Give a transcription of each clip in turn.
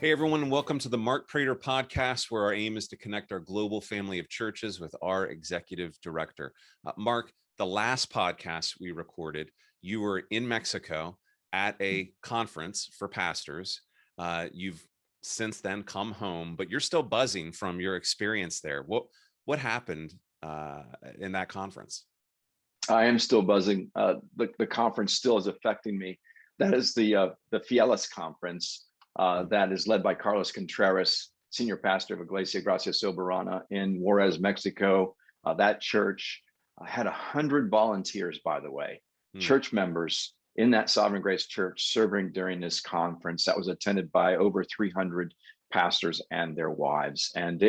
Hey, everyone, welcome to the Mark Prater podcast, where our aim is to connect our global family of churches with our executive director. Mark, the last podcast we recorded, you were in Mexico at a conference for pastors. You've since then come home, but you're still buzzing from your experience there. What happened in that conference? I am still buzzing. The conference still is affecting me. That is the Fieles conference that is led by Carlos Contreras, senior pastor of Iglesia Gracia Soberana in Juarez, Mexico. That church had 100 volunteers, by the way, church members in that Sovereign Grace Church serving during this conference that was attended by over 300 pastors and their wives. And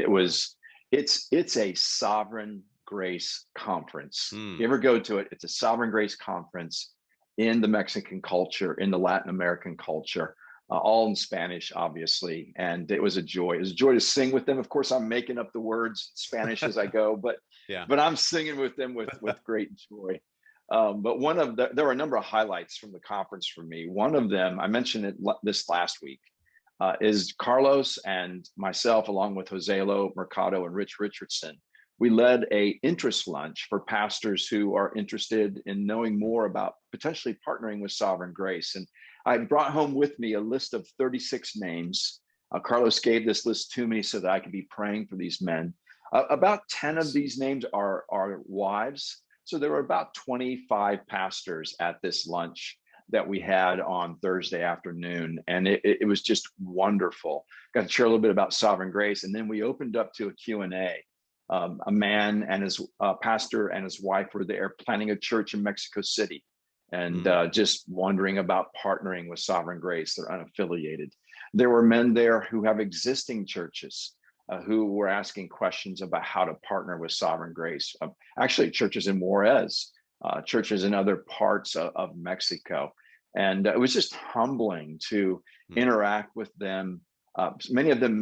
it's a Sovereign Grace conference. If you ever go to it, it's a Sovereign Grace conference in the Mexican culture, in the Latin American culture, all in Spanish, obviously. And it was a joy. It was a joy to sing with them. Of course, I'm making up the words in Spanish as I go, but I'm singing with them with great joy. But there were a number of highlights from the conference for me. One of them, I mentioned it this last week, is Carlos and myself, along with Joselo Mercado and Rich Richardson. We led a interest lunch for pastors who are interested in knowing more about potentially partnering with Sovereign Grace. And I brought home with me a list of 36 names. Carlos gave this list to me so that I could be praying for these men. About 10 of these names are wives. So there were about 25 pastors at this lunch that we had on Thursday afternoon. And it was just wonderful. Got to share a little bit about Sovereign Grace. And then we opened up to a Q&A. A man and his pastor and his wife were there planning a church in Mexico City and just wondering about partnering with Sovereign Grace. They're unaffiliated. There were men there who have existing churches who were asking questions about how to partner with Sovereign Grace. Actually, churches in Juarez, churches in other parts of Mexico. And it was just humbling to interact with them. Many of them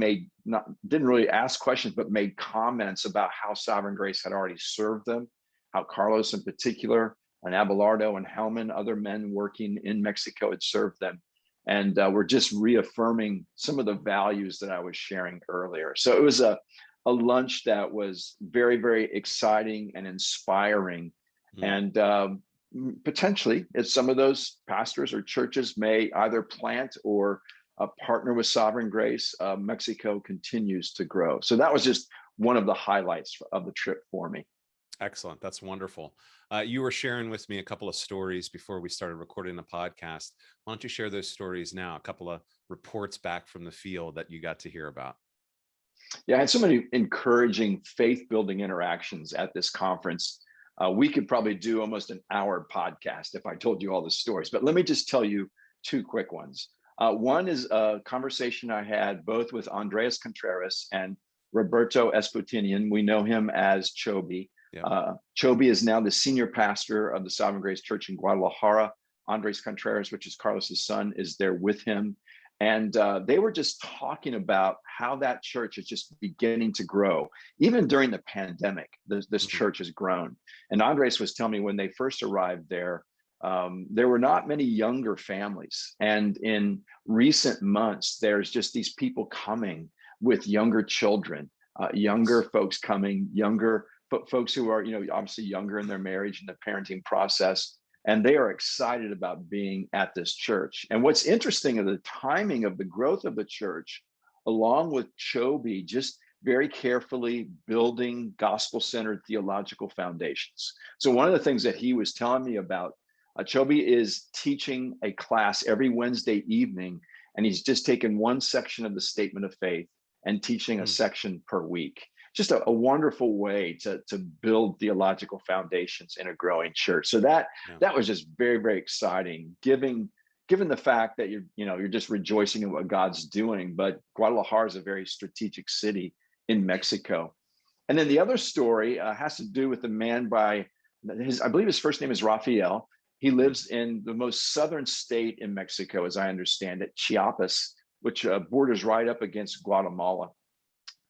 didn't really ask questions, but made comments about how Sovereign Grace had already served them, how Carlos in particular, and Abelardo and Hellman, other men working in Mexico, had served them. And we're just reaffirming some of the values that I was sharing earlier. So it was a lunch that was very, very exciting and inspiring. And potentially, if some of those pastors or churches may either plant or partner with Sovereign Grace, Mexico continues to grow. So that was just one of the highlights of the trip for me. Excellent. That's wonderful. You were sharing with me a couple of stories before we started recording the podcast. Why don't you share those stories now? A couple of reports back from the field that you got to hear about. Yeah, I had so many encouraging faith-building interactions at this conference. We could probably do almost an hour podcast if I told you all the stories, but let me just tell you two quick ones. One is a conversation I had both with Andres Contreras and Roberto Esputinian. We know him as Chobi. Chobi is now the senior pastor of the Sovereign Grace Church in Guadalajara. Andres Contreras, which is Carlos's son, is there with him. And they were just talking about how that church is just beginning to grow. Even during the pandemic, this church has grown. And Andres was telling me when they first arrived there were not many younger families. And in recent months, there's just these people coming with younger children, younger folks coming, younger folks who are, obviously younger in their marriage and the parenting process. And they are excited about being at this church. And what's interesting is the timing of the growth of the church, along with Chobi, just very carefully building gospel-centered theological foundations. So one of the things that he was telling me about, Chobi is teaching a class every Wednesday evening, and he's just taken one section of the Statement of Faith and teaching a section per week. Just a wonderful way to build theological foundations in a growing church. So that was just very, very exciting, given the fact that you're just rejoicing in what God's doing. But Guadalajara is a very strategic city in Mexico. And then the other story has to do with the man I believe his first name is Rafael. He lives in the most southern state in Mexico, as I understand it, Chiapas, which borders right up against Guatemala.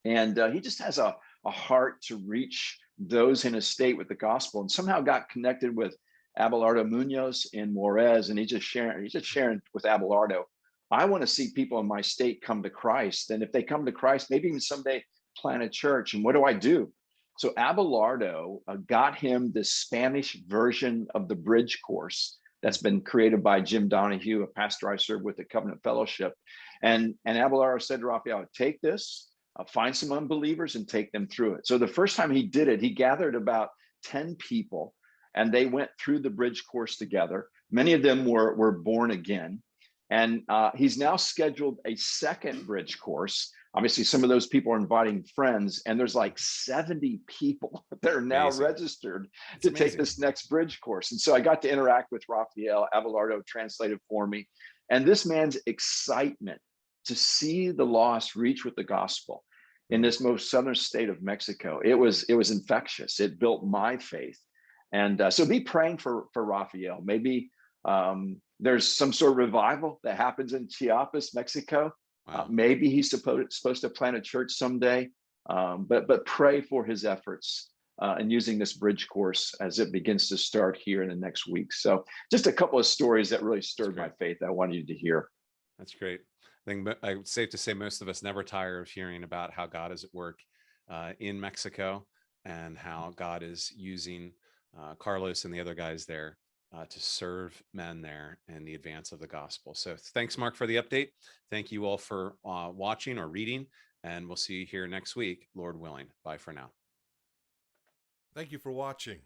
And he just has a heart to reach those in his state with the gospel, and somehow got connected with Abelardo Munoz in Juarez. And he's just sharing with Abelardo I want to see people in my state come to Christ. And if they come to Christ, maybe even someday plant a church. And what do I do? So Abelardo got him the Spanish version of the bridge course that's been created by Jim Donahue, a pastor I served with at Covenant Fellowship. And Abelardo said to Raphael, take this, find some unbelievers and take them through it. So the first time he did it, he gathered about 10 people and they went through the bridge course together. Many of them were born again. And he's now scheduled a second bridge course. Obviously, some of those people are inviting friends, and there's like 70 people that are now registered to take this next bridge course. And so I got to interact with Raphael. Abelardo translated for me. And this man's excitement to see the lost reach with the gospel in this most southern state of Mexico, it was infectious. It built my faith. And so be praying for Raphael. Maybe there's some sort of revival that happens in Chiapas, Mexico. Wow. Maybe he's supposed to plant a church someday, but pray for his efforts in using this bridge course as it begins to start here in the next week. So just a couple of stories that really stirred my faith I wanted you to hear. That's great. I think it's safe to say most of us never tire of hearing about how God is at work in Mexico and how God is using Carlos and the other guys there to serve men there in the advance of the gospel. So thanks, Mark, for the update. Thank you all for watching or reading, and we'll see you here next week, Lord willing. Bye for now. Thank you for watching.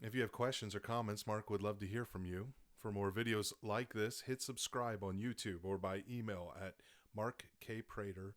If you have questions or comments, Mark would love to hear from you. For more videos like this, hit subscribe on YouTube or by email at markkprater.com.